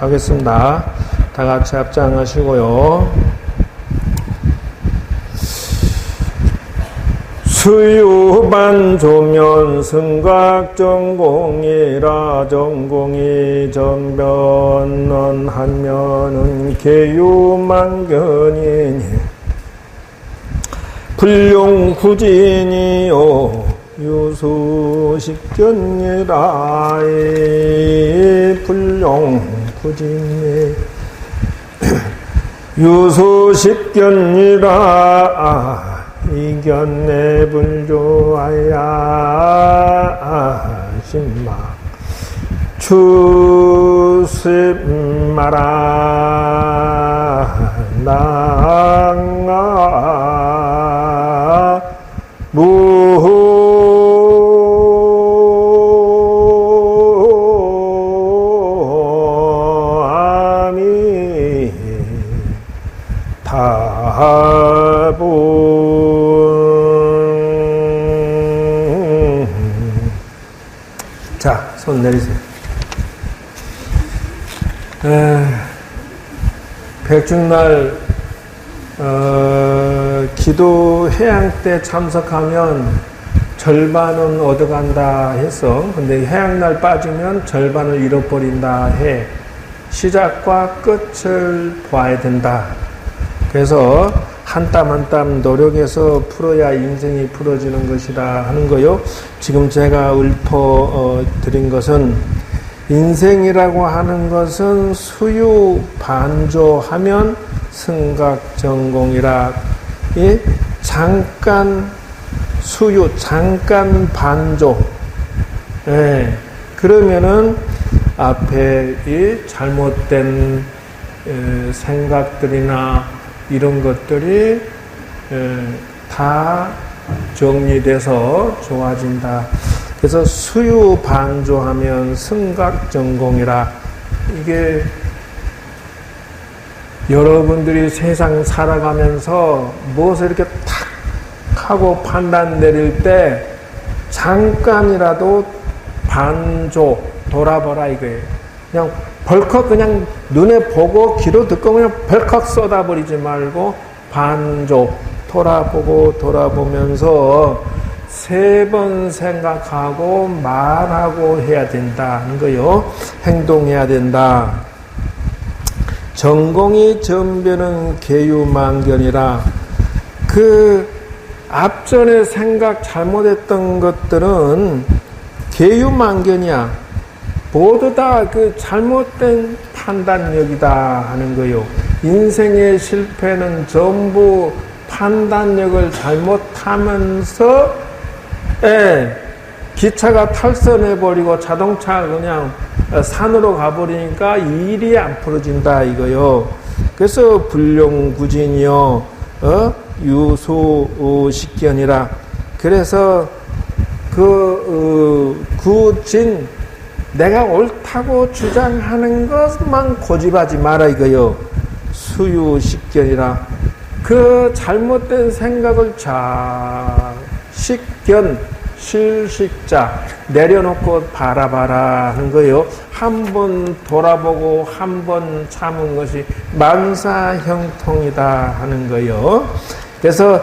하겠습니다. 다 같이 합장하시고요. 수유반조면 승각전공이라 전공이 전변은 한면은 계유만견이니 불용후진이요 유수식견이라 불용후진이 유수식견이라 이견내 불조하야 신마 추십마라 낭아 무아미 타부 자, 손 내리세요. 백중날 기도 해양 때 참석하면 절반은 얻어간다 했어. 근데 해양날 빠지면 절반을 잃어버린다 해. 시작과 끝을 봐야 된다. 그래서 한 땀 한 땀 노력해서 풀어야 인생이 풀어지는 것이다 하는 거요. 지금 제가 읊어드린 것은 인생이라고 하는 것은 수유 반조하면 승각전공이라 잠깐 수유 잠깐 반조 그러면은 앞에 이 잘못된 생각들이나 이런 것들이 다 정리돼서 좋아진다. 그래서 수유반조하면 승각전공이라 이게 여러분들이 세상 살아가면서 무엇을 이렇게 탁 하고 판단 내릴 때 잠깐이라도 반조 돌아보라 이거예요. 그냥 벌컥 그냥 눈에 보고 귀로 듣고 그냥 벌컥 쏟아버리지 말고 반조 돌아보고 돌아보면서 3번 생각하고 말하고 해야 된다는 거요. 행동해야 된다. 전공이 전변은 계유만견이라 그 앞전에 생각 잘못했던 것들은 계유만견이야. 모두 다 그 잘못된 판단력이다 하는 거요. 인생의 실패는 전부 판단력을 잘못하면서 기차가 탈선해버리고 자동차 그냥 산으로 가버리니까 일이 안 풀어진다 이거요. 그래서 불용구진이요 유소식견이라 그래서 구진 내가 옳다고 주장하는 것만 고집하지 마라 이거요. 수유식견이라 그 잘못된 생각을 식견 실식자 내려놓고 바라봐라 하는 거요. 한 번 돌아보고 한 번 참은 것이 만사형통이다 하는 거요. 그래서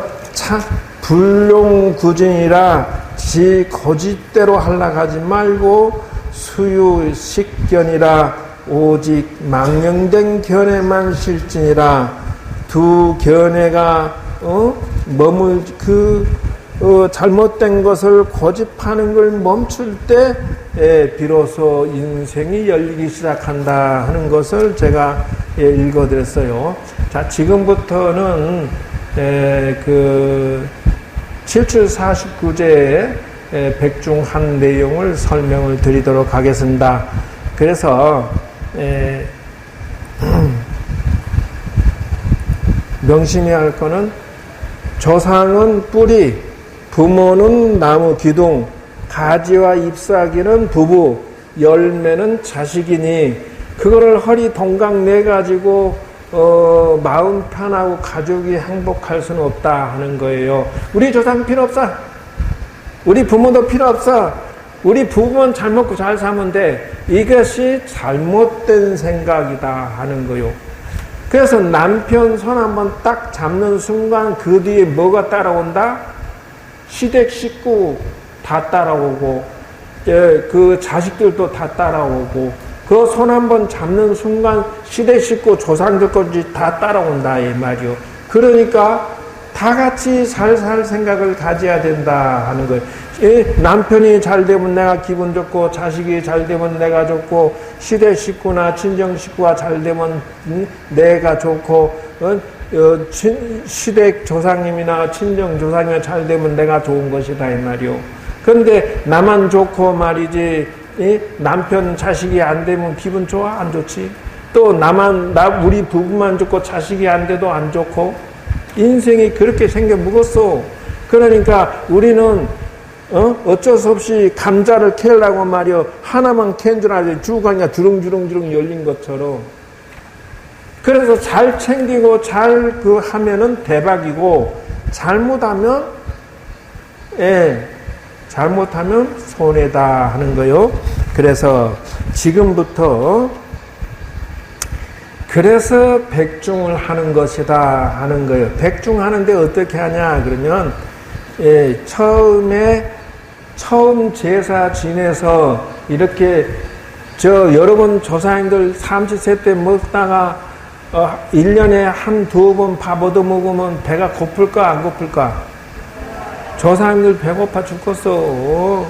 불용구진이라 지 거짓대로 하려고 하지 말고 수유식견이라 오직 망령된 견해만 실진이라 두 견해가 잘못된 것을 고집하는 걸 멈출 때 비로소 인생이 열리기 시작한다 하는 것을 제가 읽어드렸어요. 자, 지금부터는 7749제의 백중한 내용을 설명을 드리도록 하겠습니다. 그래서 명심해야 할 거는 조상은 뿌리, 부모는 나무 기둥, 가지와 잎사귀는 부부, 열매는 자식이니 그거를 허리 동강 내 가지고 마음 편하고 가족이 행복할 수는 없다 하는 거예요. 우리 조상 필요 없어. 우리 부모도 필요 없어. 우리 부부는 잘 먹고 잘 사면 돼. 이것이 잘못된 생각이다 하는 거요. 그래서 남편 손 한번 딱 잡는 순간 그 뒤에 뭐가 따라온다? 시댁 식구 다 따라오고, 그 자식들도 다 따라오고, 그 손 한번 잡는 순간 시댁 식구 조상들까지 다 따라온다 이 말이요. 그러니까 다 같이 잘 살 생각을 가져야 된다 하는 거예요. 남편이 잘 되면 내가 기분 좋고, 자식이 잘 되면 내가 좋고, 시댁 식구나 친정 식구가 잘 되면 내가 좋고, 시댁 조상님이나 친정 조상님이 잘 되면 내가 좋은 것이다 이 말이요. 그런데 나만 좋고 말이지, 남편 자식이 안 되면 기분 좋아? 안 좋지? 또 우리 부부만 좋고 자식이 안 돼도 안 좋고, 인생이 그렇게 생겨 묵었어. 그러니까 우리는 어쩔 수 없이 감자를 캐려고 말이요. 하나만 캔 줄 알지. 쭉 그냥 주렁주렁 열린 것처럼. 그래서 잘 챙기고 잘 하면은 대박이고, 잘못하면 손해다 하는 거요. 그래서 지금부터 그래서 백중을 하는 것이다 하는 거예요. 백중하는데 어떻게 하냐 그러면 처음 제사 지내서 이렇게 여러분 조상님들 삼시세 때 먹다가 1년에 한두 번 밥 얻어 먹으면 배가 고플까 안 고플까? 조상님들 배고파 죽겠어.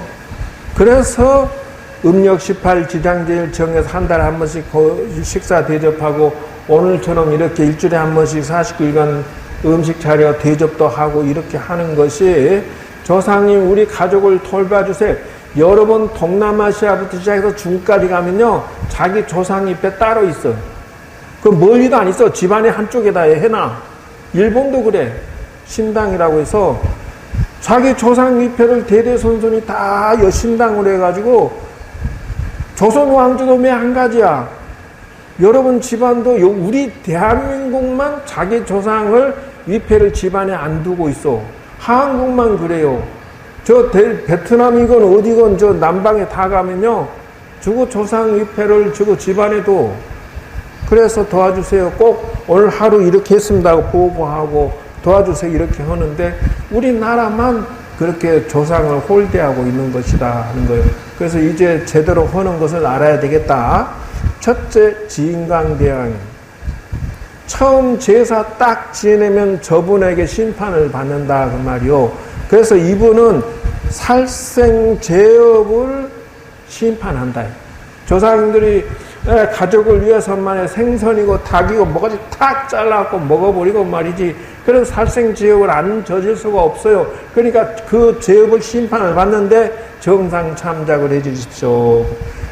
그래서 음력 18 지장제일 정해서 한 달에 한 번씩 식사 대접하고, 오늘처럼 이렇게 일주일에 한 번씩 49일간 음식 차려 대접도 하고 이렇게 하는 것이, 조상님 우리 가족을 돌봐주세요. 여러분 동남아시아부터 시작해서 중국까지 가면요, 자기 조상 잎에 따로 있어. 그 멀리도 안 있어. 집안의 한쪽에다 해놔. 일본도 그래. 신당이라고 해서 자기 조상 잎에를 대대손손이 다 신당으로 해가지고, 조선 왕조도 매 한 가지야. 여러분 집안도 우리 대한민국만 자기 조상을 위패를 집안에 안 두고 있어. 한국만 그래요. 베트남이건 어디건 남방에 다 가면요, 저거 조상 위패를 저거 집안에 둬. 그래서 도와주세요. 꼭 오늘 하루 이렇게 했습니다 하고 보고하고 도와주세요 이렇게 하는데, 우리나라만 그렇게 조상을 홀대하고 있는 것이다 하는 거예요. 그래서 이제 제대로 하는 것을 알아야 되겠다. 첫째, 진강대왕. 처음 제사 딱 지내면 저분에게 심판을 받는다 그 말이요. 그래서 이분은 살생제업을 심판한다. 조상님들이 가족을 위해서만의 생선이고 닭이고 뭐가지 탁 잘라갖고 먹어버리고 말이지, 그런 살생제업을 안 저질 수가 없어요. 그러니까 그 제업을 심판을 받는데 정상 참작을 해 주십시오.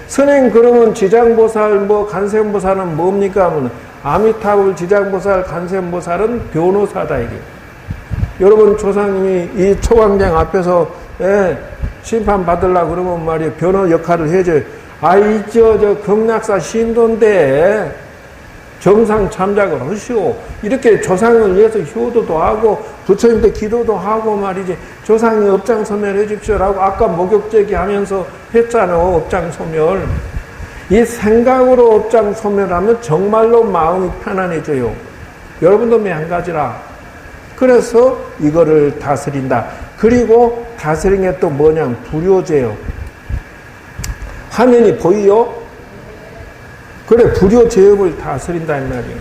선생, 그러면 지장보살 간세음보살은 뭡니까? 아미타불 지장보살 간세음보살은 변호사다 이게. 여러분 조상님이 이 초광장 앞에서 심판 받으려고 그러면 말이에요, 변호 역할을 해줘요. 저 극락사 신도인데 정상 참작을 하시오. 이렇게 조상을 위해서 효도도 하고 부처님께 기도도 하고 말이지, 조상이 업장소멸 해주십시오라고 아까 목욕제기 하면서 했잖아. 업장소멸. 이 생각으로 업장소멸하면 정말로 마음이 편안해져요. 여러분도 매한가지라. 그래서 이거를 다스린다. 그리고 다스린 게 또 뭐냐면 불효제요. 화면이 보이요? 그래, 불효제업을 다스린다 이 말이에요.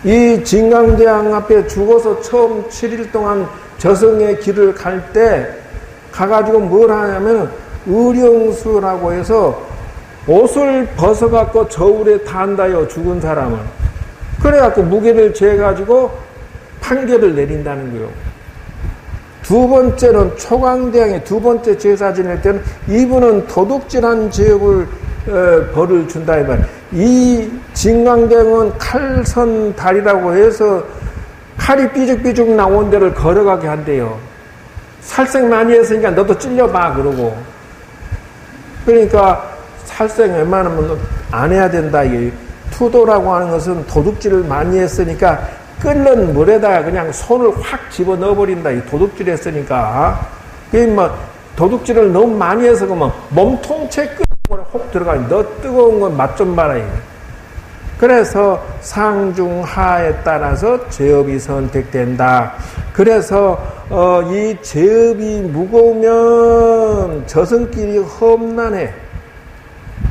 이 진강대왕 앞에 죽어서 처음 7일 동안 저승의 길을 갈 때 가가지고 뭘 하냐면 의령수라고 해서 옷을 벗어갖고 저울에 단다요, 죽은 사람을. 그래갖고 무게를 재가지고 판결을 내린다는 거예요. 두 번째는 초강대왕의 두 번째 제사 지낼 때는 이분은 도둑질한 제업을 벌을 준다 이 말. 이 진강대왕은 칼선 다리라고 해서 칼이 삐죽삐죽 나온 데를 걸어가게 한대요. 살생 많이 했으니까 너도 찔려봐 그러고. 그러니까 살생 웬만하면 안 해야 된다. 이게 투도라고 하는 것은 도둑질을 많이 했으니까 끓는 물에다가 그냥 손을 확 집어 넣어버린다. 이 도둑질 했으니까. 그게 뭐 도둑질을 너무 많이 해서 그러면 몸통째 끓는 혹 들어가니 너 뜨거운 건 맛 좀 봐라. 그래서 상중하에 따라서 제업이 선택된다. 그래서 이 제업이 무거우면 저승길이 험난해.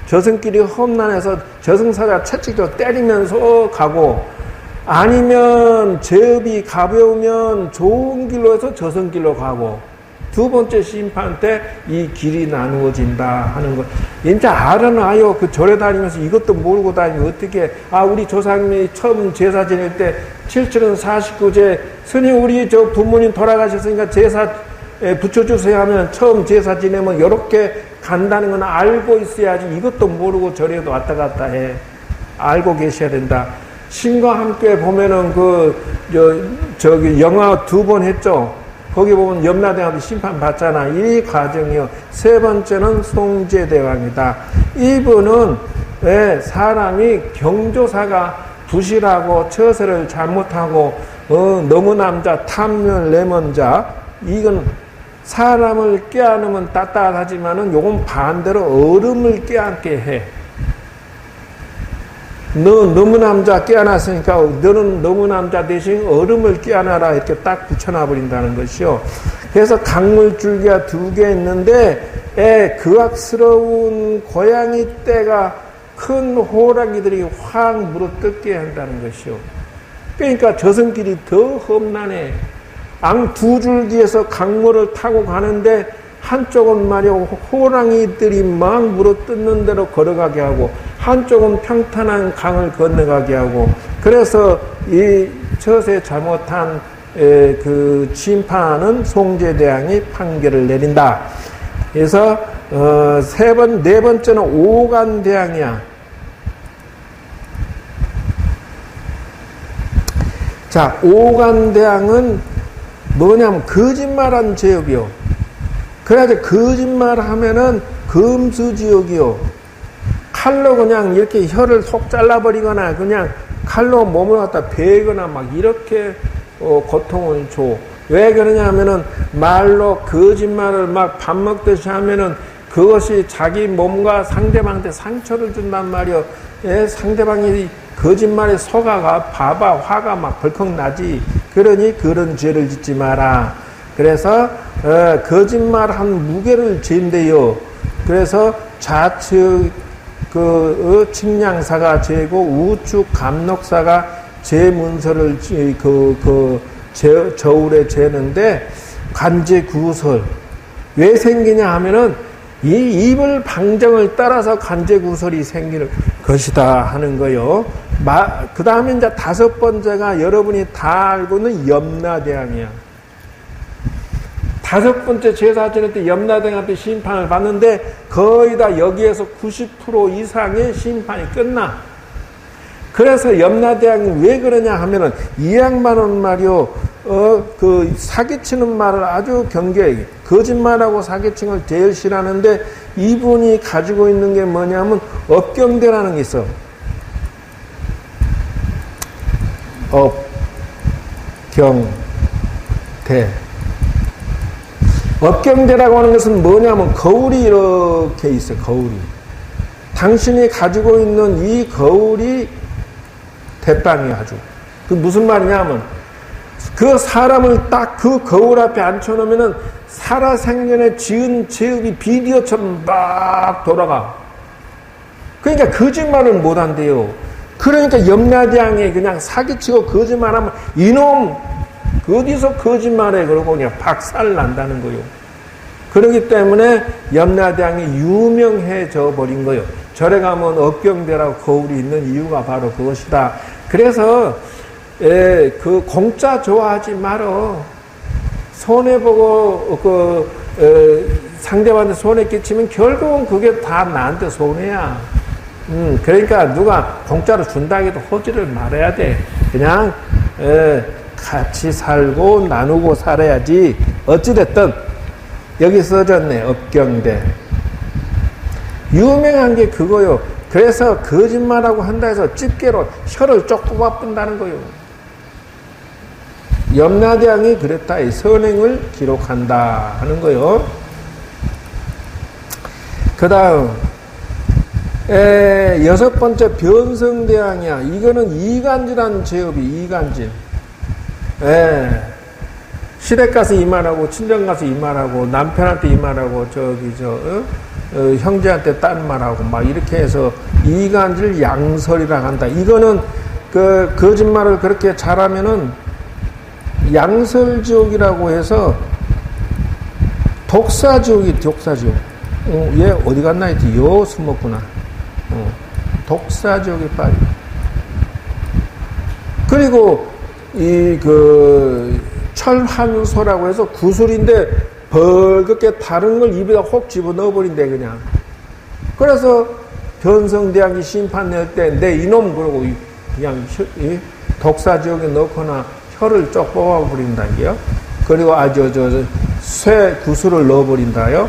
저승길이 험난해서 저승사자 채찍도 때리면서 가고, 아니면 제업이 가벼우면 좋은 길로 해서 저승길로 가고, 두 번째 심판 때 이 길이 나누어진다 하는 것. 이제 알아놔요. 그 절에 다니면서 이것도 모르고 다니면 어떻게, 우리 조상님이 처음 제사 지낼 때 7절은 49제, 스님 우리 저 부모님 돌아가셨으니까 제사 붙여주세요 하면 처음 제사 지내면 이렇게 간다는 건 알고 있어야지. 이것도 모르고 절에도 왔다 갔다 해. 알고 계셔야 된다. 신과 함께 보면은 저기 영화 2번 했죠. 거기 보면 염라대왕도 심판 받잖아. 이 과정이요. 세 번째는 송제대왕이다. 이분은 왜 사람이 경조사가 부실하고 처세를 잘못하고 너무 남자 탐멸 내먼자, 이건 사람을 깨안으면 따뜻하지만은 요건 반대로 얼음을 깨안게 해. 너 너무 남자 깨어났으니까 너는 너무 남자 대신 얼음을 깨어나라 이렇게 딱 붙여놔 버린다는 것이요. 그래서 강물줄기가 2개 있는데 그악스러운 고양이 떼가 큰 호랑이들이 확 물어뜯게 한다는 것이요. 그러니까 저승길이 더 험난해. 앙 2줄기에서 강물을 타고 가는데 한쪽은 말이야 호랑이들이 막 물어뜯는 대로 걸어가게 하고, 한쪽은 평탄한 강을 건너가게 하고, 그래서 이 처세 잘못한 그 심판은 송제대왕이 판결을 내린다. 그래서 네 번째는 오간대왕이야. 자, 오간대왕은 뭐냐면 거짓말한 죄업이요. 그래야지 거짓말 하면은 금수지옥이요. 칼로 그냥 이렇게 혀를 속 잘라버리거나 그냥 칼로 몸을 갖다 베거나 막 이렇게 고통을 줘. 왜 그러냐 하면은 말로 거짓말을 막 밥 먹듯이 하면은 그것이 자기 몸과 상대방한테 상처를 준단 말이요. 상대방이 거짓말에 속아가 봐봐 화가 막 벌컥 나지. 그러니 그런 죄를 짓지 마라. 그래서 거짓말한 무게를 진대요. 그래서 좌측 측량사가 죄고 우측 감록사가 죄 문서를 저울에 재는데, 관제구설 왜 생기냐 하면은 이 입을 방정을 따라서 관제구설이 생기는 것이다 하는 거요. 그 다음에 이제 5번째가 여러분이 다 알고 있는 염라대왕이야. 5번째 제사 지낼 때 염라대왕한테 심판을 받는데 거의 다 여기에서 90% 이상의 심판이 끝나. 그래서 염라대왕이 왜 그러냐 하면은 이 양반은 말이요, 그 사기치는 말을 아주 경계해. 거짓말하고 사기치는 걸 제일 싫어하는데, 이분이 가지고 있는 게 뭐냐면 업경대라는 게 있어. 업경대. 업경대라고 하는 것은 뭐냐면 거울이 이렇게 있어. 거울이. 당신이 가지고 있는 이 거울이 대빵이 아주. 그 무슨 말이냐 하면 그 사람을 딱 그 거울 앞에 앉혀놓으면은 살아생전에 지은 죄업이 비디오처럼 막 돌아가. 그러니까 거짓말을 못 한대요. 그러니까 염라대왕이 그냥 사기치고 거짓말하면 이놈 어디서 거짓말해 그러고 그냥 박살 난다는 거요. 그렇기 때문에 염라대왕이 유명해져 버린 거요. 절에 가면 업경대라고 거울이 있는 이유가 바로 그것이다. 그래서 그 공짜 좋아하지 말어. 손해보고 상대방한테 손해 끼치면 결국은 그게 다 나한테 손해야. 그러니까 누가 공짜로 준다 해도 허지를 말해야 돼. 그냥 같이 살고 나누고 살아야지. 어찌됐든 여기 써졌네. 업경대. 유명한 게 그거요. 그래서 거짓말하고 한다 해서 집게로 혀를 쪽 뽑아뿐다는 거요. 염라대왕이 그랬다. 이 선행을 기록한다 하는 거요. 그 다음, 여섯 번째 변성대왕이야. 이거는 이간질한 제업이 이간질. 시댁 가서 이 말하고, 친정 가서 이 말하고, 남편한테 이 말하고, 형제한테 딴 말하고, 막 이렇게 해서 이간질 양설이라고 한다. 이거는 거짓말을 그렇게 잘하면은 양설지옥이라고 해서 독사지옥이 독사지옥. 얘 어디 갔나 했지? 요 숨었구나. 독사지옥에 빠져. 그리고 철환소라고 해서 구슬인데 벌겋게 다른 걸 입에다 혹 집어넣어 버린대 그냥. 그래서 변성대왕이 심판 낼 때 내 이놈 그러고 그냥 독사지옥에 넣거나 혀를 쪽 뽑아버린다요. 그리고 쇠 구슬을 넣어버린다요.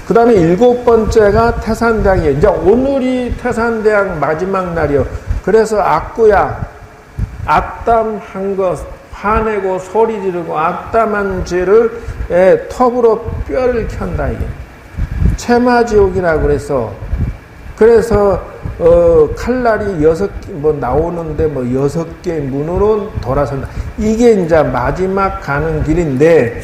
그 다음에 일곱 번째가 태산대왕이에요. 이제 오늘이 태산대왕 마지막 날이요. 그래서 악구야, 악담한 것, 화내고 소리 지르고 악담한 죄를 톱으로 뼈를 켠다, 이게. 체마지옥이라고 그래서 칼날이 나오는데 6개 문으로 돌아선다. 이게 이제 마지막 가는 길인데,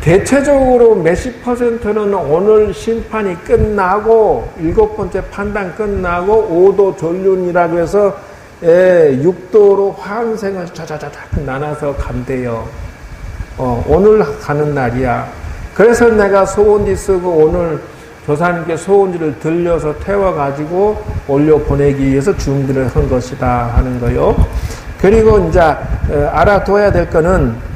대체적으로 몇십 %는 오늘 심판이 끝나고, 일곱 번째 판단 끝나고, 오도 전륜이라고 해서, 육도로 환생을 자자자자 나눠서 간대요. 오늘 가는 날이야. 그래서 내가 소원지 쓰고 오늘 조사님께 소원지를 들려서 태워가지고 올려보내기 위해서 준비를 한 것이다 하는 거요. 그리고 이제 알아둬야 될 거는,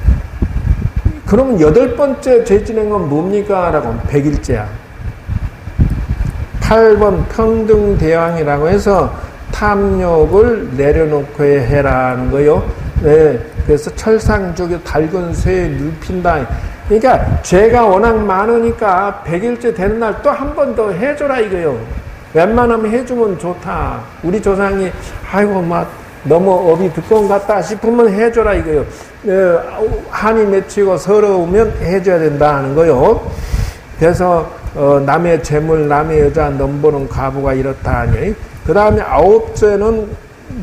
그러면 여덟 번째 죄 지는 건 뭡니까? 라고 하면 100일째야. 8번 평등대왕이라고 해서 탐욕을 내려놓고 해라는 거요. 그래서 철상족에 달군 쇠에 눕힌다. 그러니까 죄가 워낙 많으니까 100일째 되는 날 또 한 번 더 해줘라 이거요. 웬만하면 해주면 좋다. 우리 조상이 아이고 너무 업이 두꺼운 것 같다 싶으면 해줘라 이거요. 한이 맺히고 서러우면 해줘야 된다 하는 거요. 그래서 남의 재물, 남의 여자 넘보는 과부가 이렇다 하니. 그 다음에 9죄는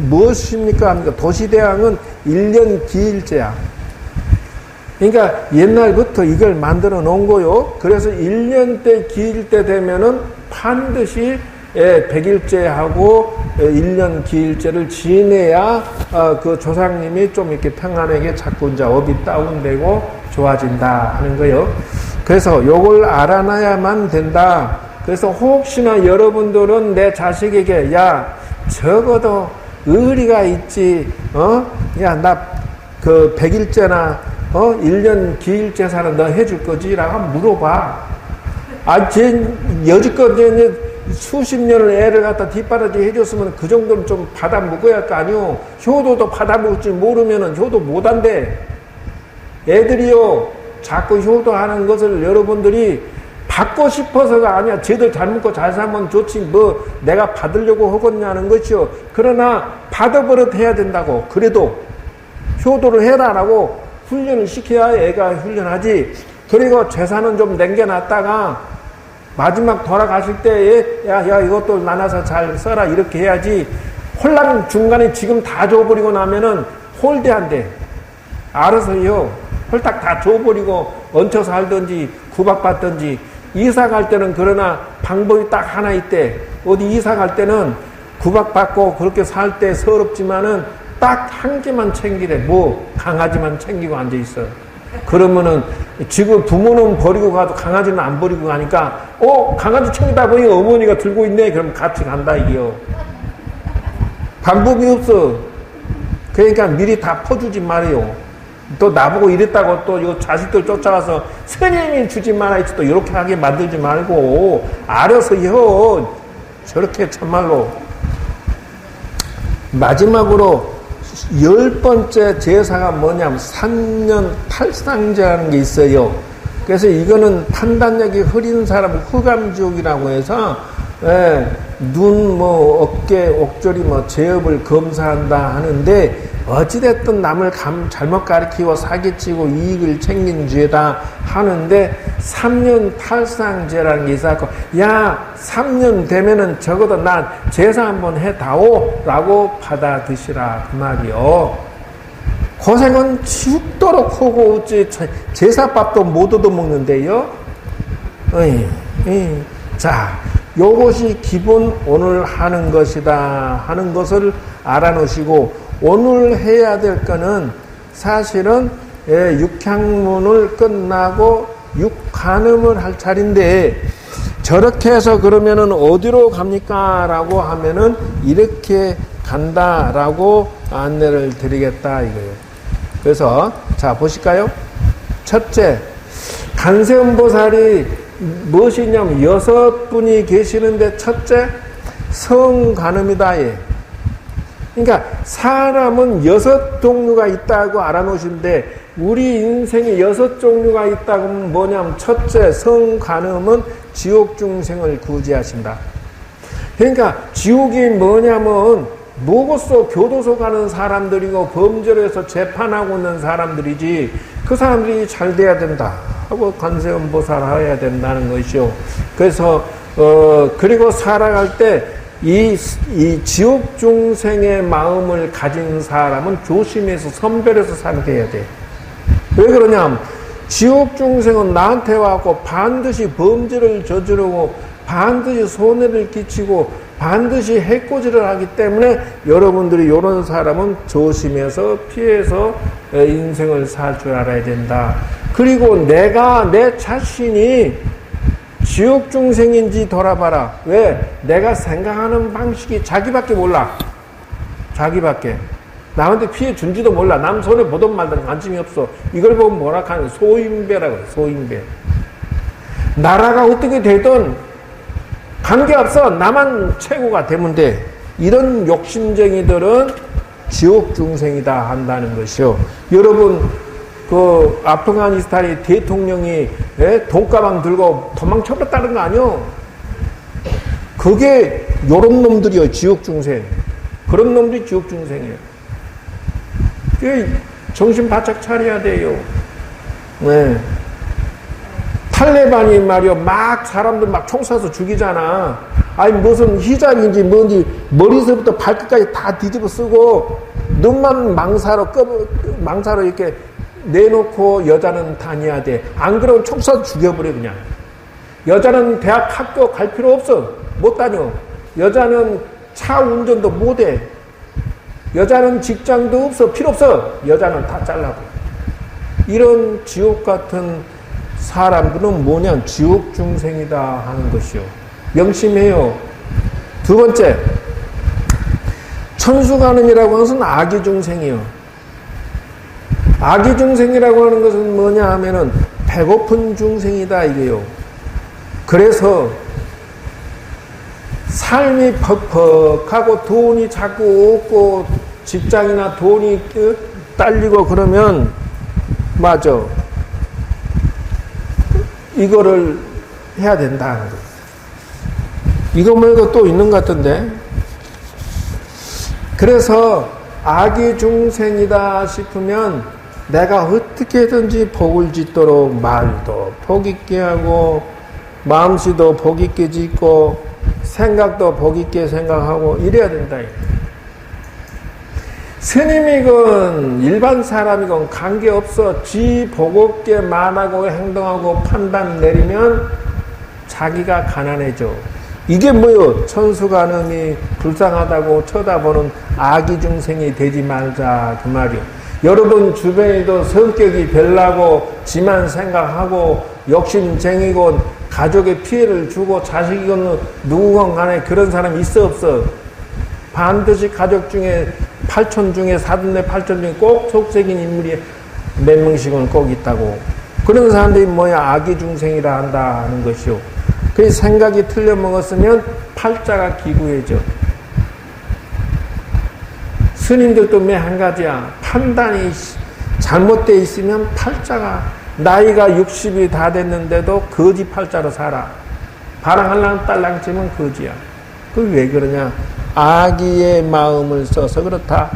무엇입니까? 하니까 도시대왕은 1년 기일제야. 그러니까 옛날부터 이걸 만들어 놓은 거요. 그래서 1년 때 기일 때 되면은 반드시 100일제하고 1년 기일제를 지내야 그 조상님이 좀 이렇게 평안하게 자꾸 이제 업이 다운되고 좋아진다 하는 거요. 그래서 요걸 알아놔야만 된다. 그래서 혹시나 여러분들은 내 자식에게 적어도 의리가 있지, 나 그 100일제나 1년 기일제사는 너 해줄 거지? 라고 물어봐. 여지껏 수십 년을 애를 갖다 뒷바라지 해줬으면 그 정도는 좀 받아 먹어야 할 거 아니오. 효도도 받아 먹을 줄 모르면은 효도 못 한대. 애들이요, 자꾸 효도하는 것을 여러분들이 받고 싶어서가 아니야. 쟤들 잘 먹고 잘 살면 좋지. 내가 받으려고 하겠냐는 것이요. 그러나 받아버릇 해야 된다고. 그래도 효도를 해라라고 훈련을 시켜야 애가 훈련하지. 그리고 재산은 좀 남겨놨다가 마지막 돌아가실 때 이것도 나눠서 잘 써라 이렇게 해야지. 홀랑 중간에 지금 다 줘버리고 나면은 홀대한대. 알아서요. 홀딱 다 줘버리고 얹혀 살든지 구박받든지. 이사 갈 때는 그러나 방법이 딱 하나 있대. 어디 이사 갈 때는 구박받고 그렇게 살 때 서럽지만은 딱 한 개만 챙기래. 강아지만 챙기고 앉아있어. 그러면은 지금 부모는 버리고 가도 강아지는 안 버리고 가니까 강아지 챙기다 보니 어머니가 들고 있네. 그럼 같이 간다 이게요. 방법이 없어. 그러니까 미리 다 퍼주지 말아요. 또 나보고 이랬다고 또 요 자식들 쫓아가서 스님이 주지 마라 했지 또 이렇게 하게 만들지 말고 알아서요. 저렇게 참말로. 마지막으로 10번째 제사가 뭐냐면 3년 탈상제라는 게 있어요. 그래서 이거는 판단력이 흐린 사람 흑암지옥이라고 해서 눈, 어깨, 옥졸이 제업을 검사한다 하는데 어찌됐든 남을 잘못 가르치고 사기치고 이익을 챙긴 죄다 하는데 3년 탈상죄라는 게 있었고, 야 3년 되면은 적어도 난 제사 한번 해다오 라고 받아드시라 그 말이요. 고생은 죽도록 하고 어찌 제사밥도 못 얻어먹는데요. 자, 요것이 기본 오늘 하는 것이다 하는 것을 알아놓으시고, 오늘 해야 될 거는 사실은 육향문을 끝나고 육간음을 할 차례인데, 저렇게 해서 그러면은 어디로 갑니까? 라고 하면은 이렇게 간다라고 안내를 드리겠다 이거예요. 그래서 자 보실까요? 첫째, 간세음보살이 무엇이냐면 6분이 계시는데, 첫째 성간음이다. 예. 그러니까 사람은 6종류가 있다고 알아놓으시는데, 우리 인생에 6종류가 있다고 하면 뭐냐면, 첫째 성간음은 지옥 중생을 구제하신다. 그러니까 지옥이 뭐냐면 무고소 교도소 가는 사람들이고 범죄를 해서 재판하고 있는 사람들이지, 그 사람들이 잘 돼야 된다 하고 관세음보살 해야 된다는 것이요. 그래서 그리고 살아갈 때 이 지옥 중생의 마음을 가진 사람은 조심해서 선별해서 살게 해야 돼. 왜 그러냐면 지옥 중생은 나한테 와서 반드시 범죄를 저지르고 반드시 손해를 끼치고 반드시 해코지를 하기 때문에, 여러분들이 이런 사람은 조심해서 피해서 인생을 살 줄 알아야 된다. 그리고 내가 내 자신이 지옥 중생인지 돌아봐라. 왜? 내가 생각하는 방식이 자기밖에 몰라. 자기밖에. 남한테 피해 준지도 몰라. 남 손에 보던 말든 관심이 없어. 이걸 보면 뭐라 하는 소인배라고 해요. 소인배. 나라가 어떻게 되든 관계없어. 나만 최고가 되면 돼. 이런 욕심쟁이들은 지옥 중생이다 한다는 것이요. 여러분, 그 아프가니스탄의 대통령이 돈가방 들고 도망쳐버렸다는 거 아니요? 그게 요런 놈들이요. 지옥 중생. 그런 놈들이 지옥 중생이에요. 정신 바짝 차려야 돼요. 네. 탈레반이 말이요, 막 사람들 막 총 쏴서 죽이잖아. 아니 무슨 히잡인지 뭔지 머리서부터 발끝까지 다 뒤집어 쓰고, 눈만 망사로 이렇게 내놓고 여자는 다녀야 돼. 안 그러면 총 쏴서 죽여버려 그냥. 여자는 대학 학교 갈 필요 없어. 못 다녀. 여자는 차 운전도 못 해. 여자는 직장도 없어. 필요 없어. 여자는 다 잘라고. 이런 지옥 같은 사람들은 뭐냐? 지옥 중생이다 하는 것이요. 명심해요. 두 번째, 천수간음이라고 하는 것은 악의 중생이요. 악의 중생이라고 하는 것은 뭐냐 하면은 배고픈 중생이다 이게요. 그래서 삶이 퍽퍽하고 돈이 자꾸 없고 직장이나 돈이 딸리고 그러면, 맞아, 이거를 해야 된다는 거예요. 이거 말고 또 있는 것 같은데. 그래서 악의 중생이다 싶으면 내가 어떻게든지 복을 짓도록 말도 복 있게 하고 마음씨도 복 있게 짓고 생각도 복 있게 생각하고 이래야 된다. 스님이건 일반 사람이건 관계없어. 지 복 없게 말하고 행동하고 판단 내리면 자기가 가난해져. 이게 뭐요? 천수간음이 불쌍하다고 쳐다보는 악의 중생이 되지 말자 그 말이요. 여러분 주변에도 성격이 별나고 지만 생각하고 욕심쟁이고 가족에 피해를 주고 자식이건 누구건 간에 그런 사람이 있어 없어? 반드시 가족 중에 8촌 중에 4분의 8촌 중에 꼭 속색인 인물이 몇 명씩은 꼭 있다고. 그런 사람들이 뭐야? 악의 중생이라 한다 하는 것이요. 그 생각이 틀려 먹었으면 팔자가 기구해져. 스님들도 매 한 가지야. 판단이 잘못되어 있으면 팔자가, 나이가 60이 다 됐는데도 거지 팔자로 살아. 바람할랑 딸랑 치면 거지야. 그 왜 그러냐? 악의의 마음을 써서 그렇다.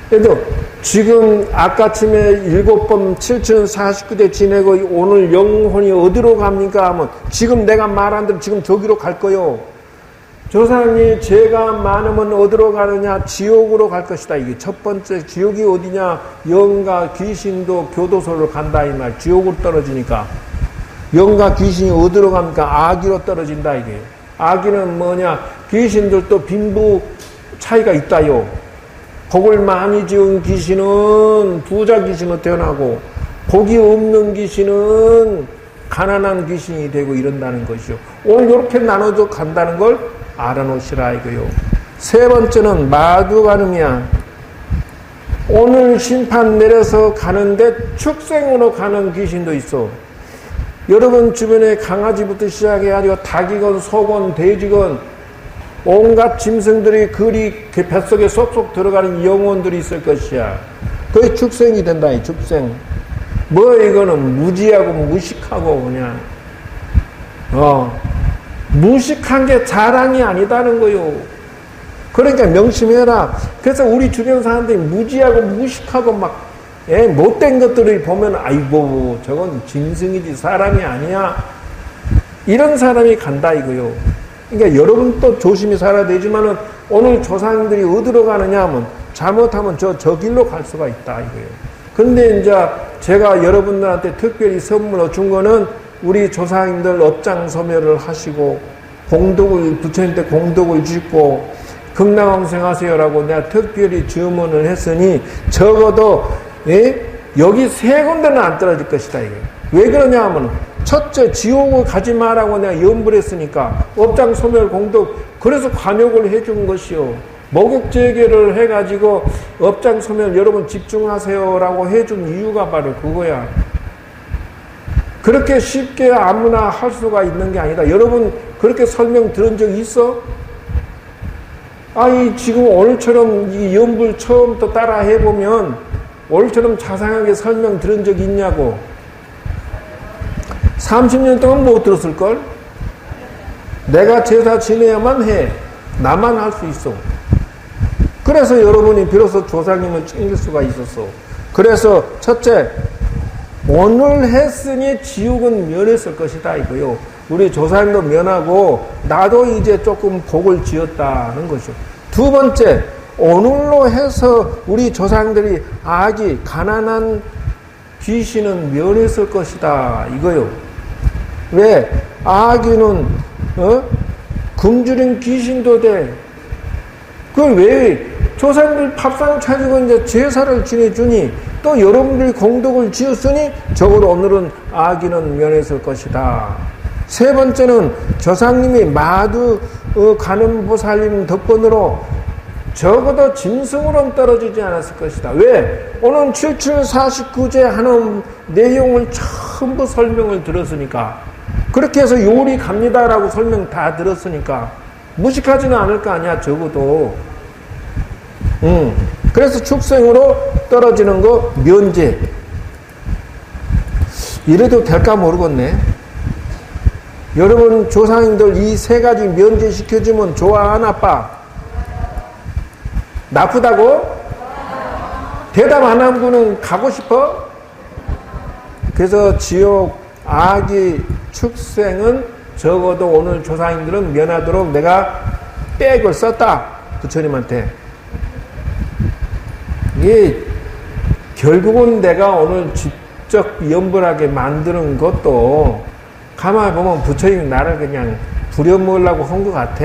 그래도 지금 아까쯤에 7번 7049대 지내고 오늘 영혼이 어디로 갑니까 하면 지금 내가 말한 대로 지금 저기로 갈 거요. 조상이 죄가 많으면 어디로 가느냐? 지옥으로 갈 것이다. 이게 첫 번째. 지옥이 어디냐? 영과 귀신도 교도소로 간다 이 말. 지옥으로 떨어지니까. 영과 귀신이 어디로 갑니까? 아기로 떨어진다 이게. 아기는 뭐냐? 귀신들도 빈부 차이가 있다요. 복을 많이 지은 귀신은 부자 귀신으로 태어나고 복이 없는 귀신은 가난한 귀신이 되고 이런다는 것이죠. 오늘 이렇게 나눠져 간다는 걸 알아놓으시라 이거요. 세 번째는 마두가늠이야. 오늘 심판 내려서 가는데 축생으로 가는 귀신도 있어. 여러분 주변에 강아지부터 시작해가지고 닭이건 소건 돼지건 온갖 짐승들이 그리 뱃속에 쏙쏙 들어가는 영혼들이 있을 것이야. 그게 축생이 된다, 이 축생. 뭐 이거는 무지하고 무식하고 그냥 무식한 게 자랑이 아니다는 거요. 그러니까 명심해라. 그래서 우리 주변 사람들이 무지하고 무식하고 막 못된 것들을 보면 아이고 저건 짐승이지 사람이 아니야. 이런 사람이 간다 이거요. 그러니까 여러분도 조심히 살아야 되지만은 오늘 조상들이 어디로 가느냐 하면 잘못하면 저 길로 갈 수가 있다 이거예요. 근데 이제 제가 여러분들한테 특별히 선물로 준 거는 우리 조상님들 업장소멸을 하시고 공덕을 부처님한테 공덕을 짓고 극락왕생하세요라고 내가 특별히 주문을 했으니 적어도 여기 세 군데는 안 떨어질 것이다 이게. 왜 그러냐 하면 첫째 지옥을 가지 마라고 내가 염불 했으니까 업장소멸 공덕 그래서 관욕을 해준 것이요. 목욕제계를 해가지고 업장소멸 여러분 집중하세요라고 해준 이유가 바로 그거야. 그렇게 쉽게 아무나 할 수가 있는 게 아니다. 여러분 그렇게 설명 들은 적 있어? 아니 지금 오늘처럼 이 염불 처음부터 따라 해보면 오늘처럼 자상하게 설명 들은 적 있냐고. 30년 동안 못 들었을걸? 내가 제사 지내야만 해. 나만 할 수 있어. 그래서 여러분이 비로소 조상님을 챙길 수가 있었어. 그래서 첫째, 오늘 했으니 지옥은 면했을 것이다 이거요. 우리 조상님도 면하고 나도 이제 조금 복을 지었다는 것이죠. 두 번째, 오늘로 해서 우리 조상들이 악이 가난한 귀신은 면했을 것이다 이거요. 왜? 아기는 굶주린 귀신도 돼. 그걸 왜 조상들 밥상 차리고 이제 제사를 지내주니 또 여러분들이 공덕을 지었으니 적어도 오늘은 아기는 면했을 것이다. 세 번째는 조상님이 마두 가는 보살님 덕분으로 적어도 짐승으로는 떨어지지 않았을 것이다. 왜? 오늘 7749제 하는 내용을 전부 설명을 들었으니까. 그렇게 해서 요리 갑니다라고 설명 다 들었으니까 무식하지는 않을 거 아니야 적어도. 그래서 축생으로 떨어지는 거 면제. 이래도 될까 모르겠네. 여러분 조상님들 이 세 가지 면제시켜주면 좋아 안 아파? 나쁘다고? 대답 안 한 분은 가고 싶어? 그래서 지옥, 악이, 축생은 적어도 오늘 조상님들은 면하도록 내가 백을 썼다. 부처님한테. 이게 결국은 내가 오늘 직접 염불하게 만드는 것도 가만히 보면 부처님이 나를 그냥 부려먹으려고 한 것 같아.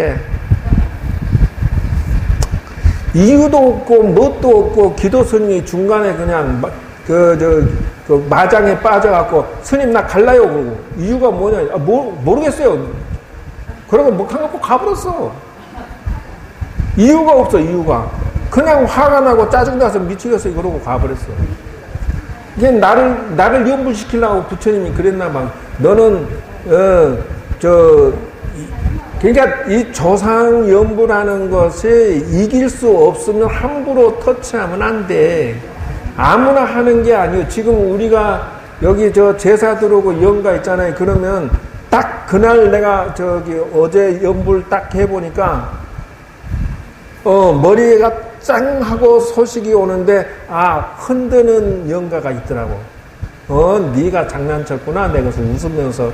이유도 없고 뭣도 없고 기도 스님이 중간에 그냥 그 마장에 빠져갖고 스님 나 갈라요 그러고 이유가 뭐냐 모르겠어요. 그러고 목한 갖고 가버렸어. 이유가 없어. 이유가 그냥 화가 나고 짜증나서 미치겠어 그러고 가버렸어. 이게 나를 염불시키려고 부처님이 그랬나 봐. 너는 그러니까 이 조상 염불하는 것에 이길 수 없으면 함부로 터치하면 안 돼. 아무나 하는 게 아니에요. 지금 우리가 여기 제사 들어오고 영가 있잖아요. 그러면 딱 그날 내가 어제 염불 딱 해보니까 머리가 짱 하고 소식이 오는데 흔드는 영가가 있더라고. 네가 장난쳤구나. 내 것을 웃으면서.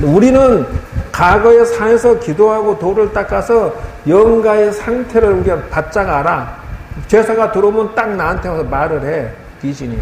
우리는 과거의 산에서 기도하고 돌을 닦아서 영가의 상태를 우리가 바짝 알아. 제사가 들어오면 딱 나한테 와서 말을 해. 귀신이.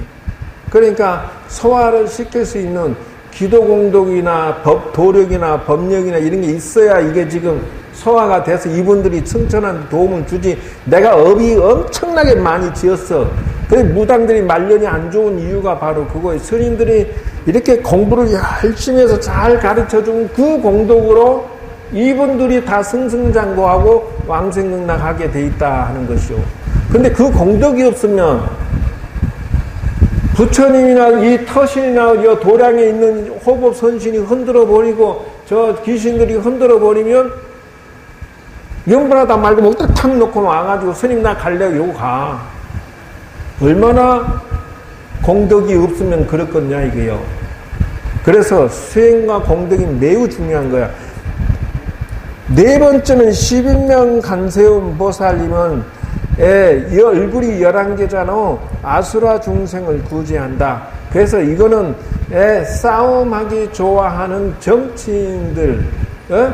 그러니까 소화를 시킬 수 있는 기도 공덕이나 도력이나 법력이나 이런 게 있어야 이게 지금 소화가 돼서 이분들이 승천한 도움을 주지. 내가 업이 엄청나게 많이 지었어. 그래서 무당들이 말년이 안 좋은 이유가 바로 그거예요. 스님들이 이렇게 공부를 열심히 해서 잘 가르쳐준 그 공덕으로 이분들이 다 승승장구하고 왕생극락하게 돼 있다 하는 것이요. 근데 그 공덕이 없으면 부처님이나 이 터신이나 이 도량에 있는 호법 선신이 흔들어 버리고 저 귀신들이 흔들어 버리면 영불하다 말고 목다 탁 놓고 와가지고 스님 나 갈래 요거 가. 얼마나 공덕이 없으면 그렇겠냐 이게요. 그래서 수행과 공덕이 매우 중요한 거야. 네 번째는 11명 간세음 보살님은 얼굴이 11개잖아. 아수라 중생을 구제한다. 그래서 이거는 싸움하기 좋아하는 정치인들,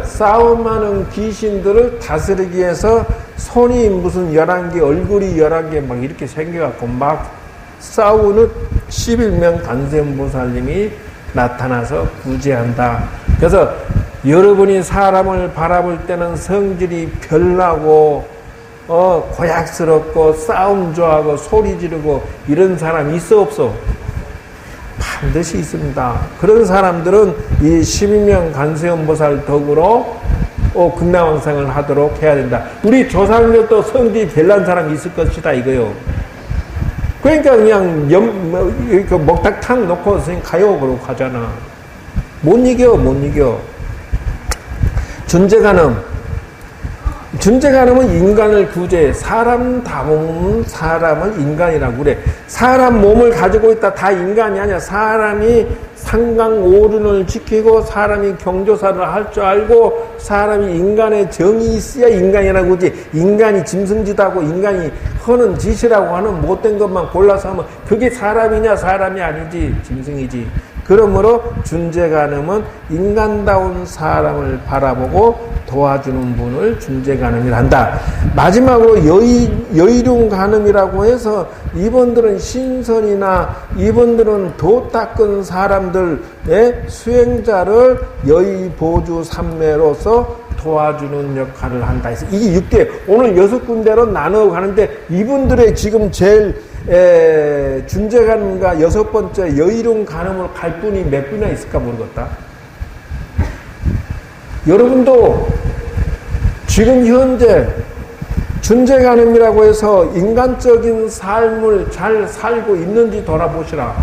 싸움하는 귀신들을 다스리기 위해서 손이 무슨 11개, 얼굴이 11개 막 이렇게 생겨갖고 막 싸우는 11명 간세음보살님이 나타나서 구제한다. 그래서 여러분이 사람을 바라볼 때는 성질이 별나고 고약스럽고 싸움 좋아하고 소리 지르고 이런 사람이 있어 없어? 반드시 있습니다. 그런 사람들은 이 12명 간세음보살 덕으로 극락왕생을 하도록 해야 된다. 우리 조상들도 성질이 별난 사람이 있을 것이다 이거요. 그러니까 그냥 먹탁 놓고 그냥 가요 그러고 가잖아. 못 이겨. 준재가늠은 인간을 구제해. 사람 담은 사람은 인간이라고 그래. 사람 몸을 가지고 있다 다 인간이 아니야. 사람이 상강오륜을 지키고 사람이 경조사를 할 줄 알고 사람이 인간의 정이 있어야 인간이라고 그러지. 인간이 짐승짓하고 인간이 하는 짓이라고 하는 못된 것만 골라서 하면 그게 사람이냐? 사람이 아니지. 짐승이지. 그러므로 준재가늠은 인간다운 사람을 바라보고 도와주는 분을 준재가늠이라 한다. 마지막으로 여의룡가늠이라고 해서 이분들은 신선이나 이분들은 도 닦은 사람들의 수행자를 여의보주 삼매로서 도와주는 역할을 한다. 그래서 이게 6개, 오늘 6군데로 나눠 가는데 이분들의 지금 제일 준재가늠과 6번째 여의룡가늠으로 갈 분이 몇 분이나 있을까 모르겠다. 여러분도 지금 현재 준재가늠이라고 해서 인간적인 삶을 잘 살고 있는지 돌아보시라.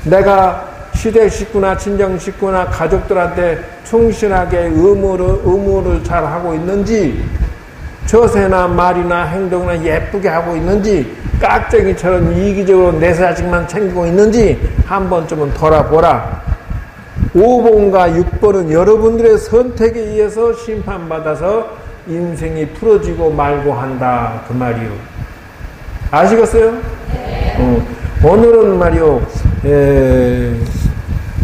내가 시댁 식구나 친정 식구나 가족들한테 충실하게 의무를 잘 하고 있는지, 처세나 말이나 행동이나 예쁘게 하고 있는지, 깍쟁이처럼 이기적으로 내 자식만 챙기고 있는지 한 번쯤은 돌아보라. 5번과 6번은 여러분들의 선택에 의해서 심판받아서 인생이 풀어지고 말고 한다. 그 말이요. 아시겠어요? 네. 오늘은 말이요.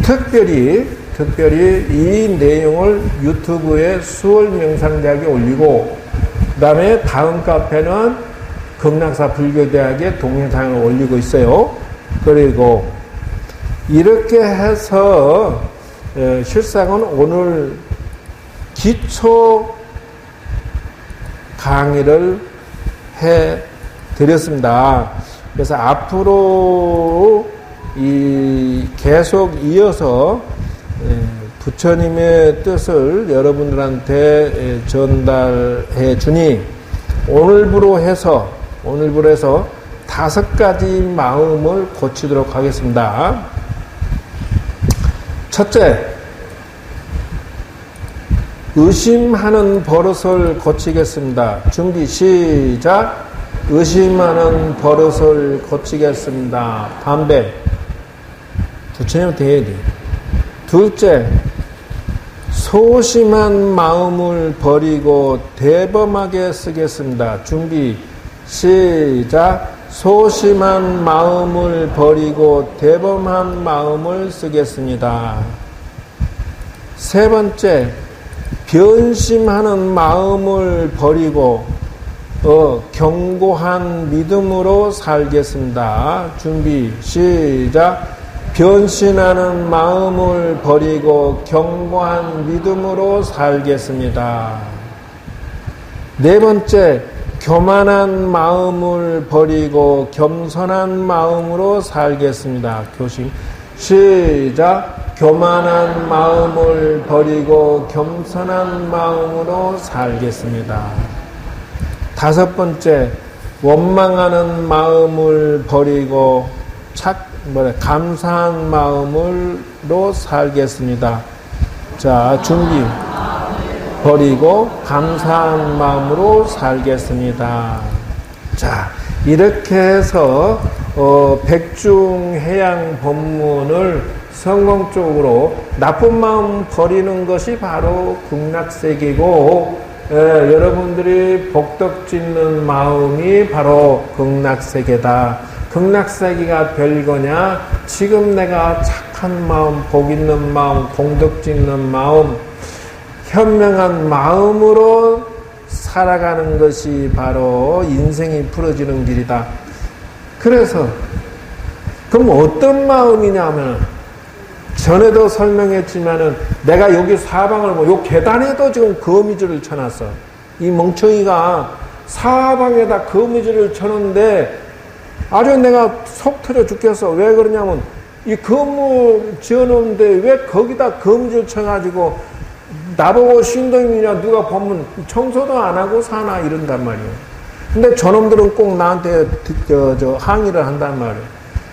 특별히 이 내용을 유튜브에 수월명상대학에 올리고, 그 다음에 다음 카페는 극락사 불교대학에 동영상을 올리고 있어요. 그리고 이렇게 해서 실상은 오늘 기초 강의를 해 드렸습니다. 그래서 앞으로 계속 이어서 부처님의 뜻을 여러분들한테 전달해 주니 오늘부로 해서 5가지 마음을 고치도록 하겠습니다. 첫째, 의심하는 버릇을 고치겠습니다. 준비 시작. 의심하는 버릇을 고치겠습니다. 담배. 부처님한테 해야 돼. 둘째, 소심한 마음을 버리고 대범하게 쓰겠습니다. 준비 시작. 소심한 마음을 버리고 대범한 마음을 쓰겠습니다. 세 번째, 변심하는 마음을 버리고 견고한 믿음으로 살겠습니다. 준비 시작. 변신하는 마음을 버리고 견고한 믿음으로 살겠습니다. 네 번째, 교만한 마음을 버리고 겸손한 마음으로 살겠습니다. 교심 시작. 교만한 마음을 버리고 겸손한 마음으로 살겠습니다. 다섯 번째, 원망하는 마음을 버리고 감사한 마음으로 살겠습니다. 자, 준비. 버리고 감사한 마음으로 살겠습니다. 자, 이렇게 해서 백중해양 법문을 성공적으로 나쁜 마음 버리는 것이 바로 극락세계고, 여러분들이 복덕 짓는 마음이 바로 극락세계다. 극락세계가 별거냐? 지금 내가 착한 마음, 복 있는 마음, 공덕 짓는 마음, 현명한 마음으로 살아가는 것이 바로 인생이 풀어지는 길이다. 그래서 그럼 어떤 마음이냐면, 전에도 설명했지만은 내가 여기 사방을 요 계단에도 지금 거미줄을 쳐놨어. 이 멍청이가 사방에다 거미줄을 쳐놓는데 아주 내가 속 터져 죽겠어. 왜 그러냐면 이 건물 지어놓는데 왜 거기다 거미줄 쳐가지고 나보고 신동이냐 누가 보면 청소도 안 하고 사나 이런단 말이에요. 근데 저놈들은 꼭 나한테 항의를 한단 말이에요.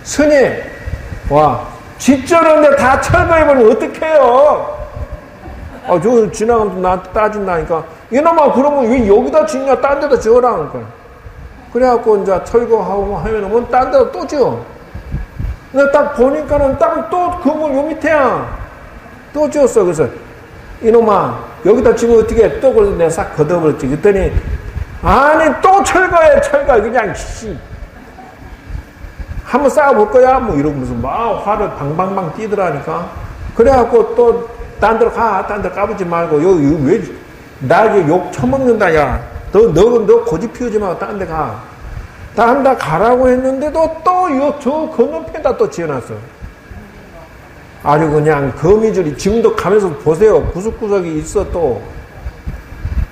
스님, 집 져놓는데 다 철거해버리면 어떡해요? 저 지나가면서 나한테 따진다니까. 이놈아, 그러면 왜 여기다 짓냐? 딴 데다 지어라. 그러니까. 그래갖고 이제 철거하고 하면은 딴 데다 또 지어. 근데 딱 보니까는 딱 또 건물 요 밑에야. 또 지었어. 그래서 이놈아, 여기다 지면 어떻게 해? 또 그래서 내가 싹 걷어버렸지. 그랬더니, 아니, 또 철거해, 그냥, 씨. 한번 싸워볼 거야? 뭐 이러면서 막 화를 방방방 뛰더라니까. 그래갖고 또, 딴 데로 가. 딴 데 까부지 말고. 왜, 나 욕 처먹는다, 야. 너 고집 피우지 말고 딴 데 가. 딴 데 가라고 했는데도 또, 저 건너편에다 또 지어놨어. 아주 그냥 거미줄이 지금도 가면서 보세요. 구석구석이 있어 또.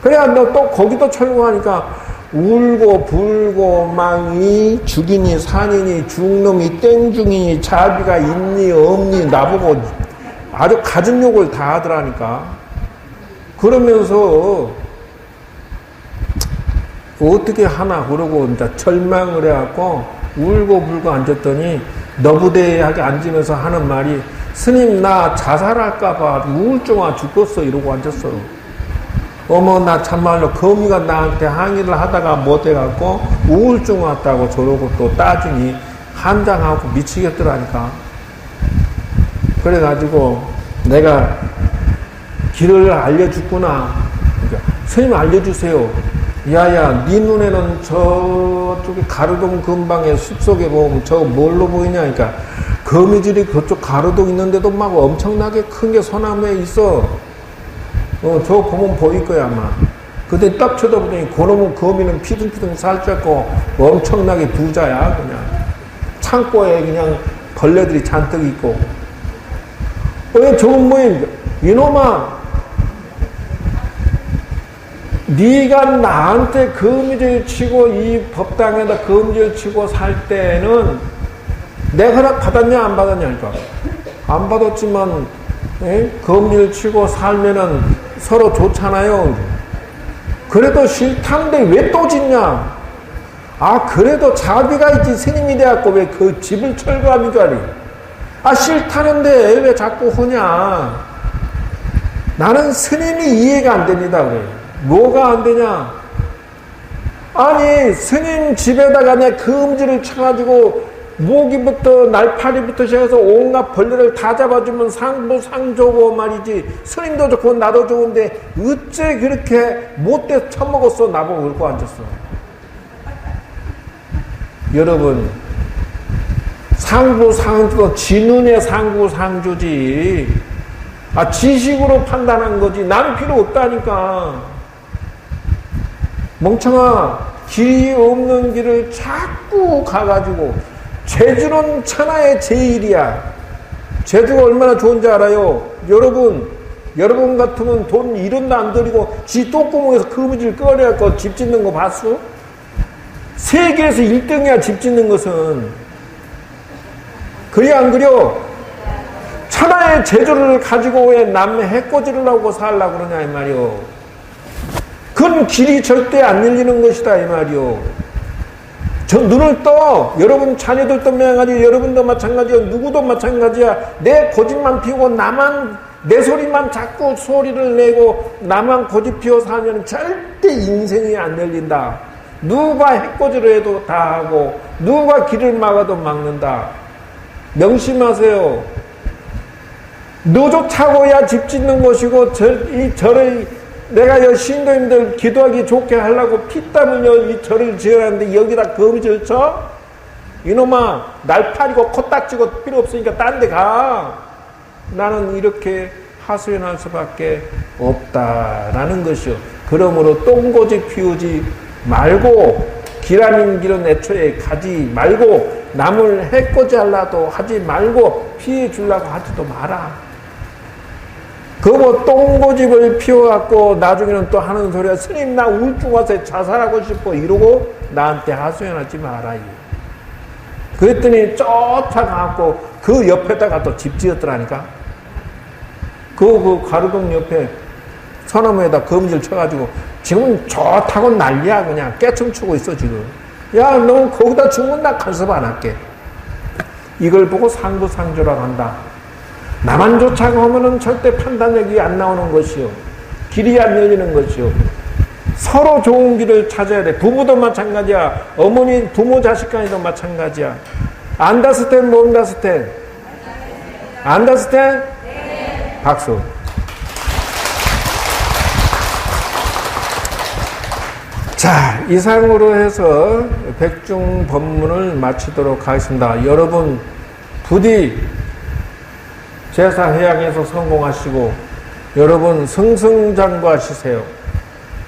그래야 너 또 거기도 철거하니까 울고 불고 망이 죽이니 산이니 죽놈이 땡중이니 자비가 있니 없니 나보고 아주 가진 욕을 다 하더라니까. 그러면서 어떻게 하나 그러고 이제 절망을 해갖고 울고 불고 앉았더니 너부대하게 앉으면서 하는 말이, 스님 나 자살할까봐 우울증 와 죽겠어 이러고 앉았어. 어머 나 참말로 거미가 나한테 항의를 하다가 못해갖고 우울증 왔다고 저러고 또 따지니 한장하고 미치겠더라니까. 그래가지고 내가 길을 알려줬구나. 그러니까 스님 알려주세요. 야야 네 눈에는 저쪽에 가르동 근방에 숲속에 보면 저거 뭘로 보이냐. 그러니까 거미줄이 그쪽 가로등 있는데도 막 엄청나게 큰 게 소나무에 있어. 저거 보면 보일 거야, 아마. 근데 딱 쳐다보더니 그놈은 거미는 피둥피둥 살쪘고 엄청나게 부자야, 그냥. 창고에 그냥 벌레들이 잔뜩 있고. 왜 저건 뭐야? 이놈아, 네가 나한테 거미줄 치고 이 법당에다 거미줄 치고 살 때는 내 허락 받았냐 안 받았냐 하니까 안 받았지만 거미줄 치고 살면은 서로 좋잖아요. 그래도 싫다는데 왜 또 짓냐? 그래도 자비가 있지. 스님이 돼갖고 왜 그 집을 철거하는 줄 알이? 싫다는데 왜 자꾸 하냐? 나는 스님이 이해가 안 됩니다. 그래. 뭐가 안 되냐? 아니 스님 집에다가 내 거미줄을 쳐가지고 모기부터 날파리부터 시작해서 온갖 벌레를 다 잡아주면 상 좋고 말이지. 스님도 좋고 나도 좋은데 어째 그렇게 못돼 처먹었어. 나보고 그러고 앉았어. 여러분, 상부상조, 지 눈의 상부상조지. 지식으로 판단한 거지. 난 필요 없다니까. 멍청아, 길이 없는 길을 자꾸 가가지고, 제주는 천하의 제일이야. 제주가 얼마나 좋은지 알아요? 여러분 같으면 돈 1원도 안 들이고, 지 똥구멍에서 거미줄 꺼내갖고 집 짓는 거 봤어? 세계에서 1등이야, 집 짓는 것은. 그래, 안 그려? 천하의 재주를 가지고 왜 남의 해코지를 하고 살라고 그러냐, 이 말이요. 그건 길이 절대 안 열리는 것이다, 이 말이요. 저 눈을 떠. 여러분 자녀들도 마찬가지야. 여러분도 마찬가지야. 누구도 마찬가지야. 내 고집만 피우고 내 소리만 자꾸 소리를 내고 나만 고집 피워 살면 절대 인생이 안 열린다. 누가 해코지를 해도 다 하고 누가 길을 막아도 막는다. 명심하세요. 너조차고야 집 짓는 것이고 내가 신도님들 기도하기 좋게 하려고 피땀 흘려 이 절을 지어놨는데 여기다 거미줄 쳐? 이놈아, 날파리고 코딱지고 필요 없으니까 딴 데 가. 나는 이렇게 하소연할 수밖에 없다라는 것이요. 그러므로 똥고집 피우지 말고 길 아닌 길은 애초에 가지 말고 남을 해코지 하려도 하지 말고 피해 주려고 하지도 마라. 그거 똥고집을 피워갖고 나중에는 또 하는 소리야. 스님 나 우울증 와서 자살하고 싶어 이러고 나한테 하소연하지 말아요. 그랬더니 쫓아가갖고 그 옆에다가 또 집 지었더라니까. 그 가로등 옆에 소나무에다 거미줄 쳐가지고 지금 좋다고 난리야. 그냥 깨춤추고 있어 지금. 야, 너 거기다 죽으면 나 간섭 안 할게. 이걸 보고 상부상조라고 한다. 나만 쫓아가면은 절대 판단력이 안 나오는 것이요. 길이 안 열리는 것이요. 서로 좋은 길을 찾아야 돼. 부부도 마찬가지야. 어머니, 부모, 자식 간에도 마찬가지야. 안다스텐, 뭔다스텐? 안다스텐? 네. 박수. 자, 이상으로 해서 백중 법문을 마치도록 하겠습니다. 여러분, 부디 제사 회양에서 성공하시고 여러분 승승장구하시세요.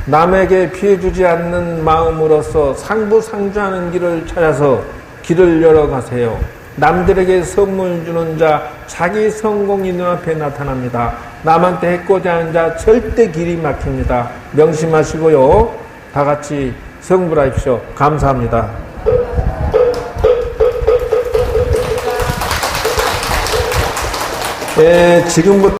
남에게 피해주지 않는 마음으로서 상부상조하는 길을 찾아서 길을 열어가세요. 남들에게 선물 주는 자 자기 성공이 눈앞에 나타납니다. 남한테 해코지 하는 자 절대 길이 막힙니다. 명심하시고요. 다 같이 성불하십시오. 감사합니다. 지금부터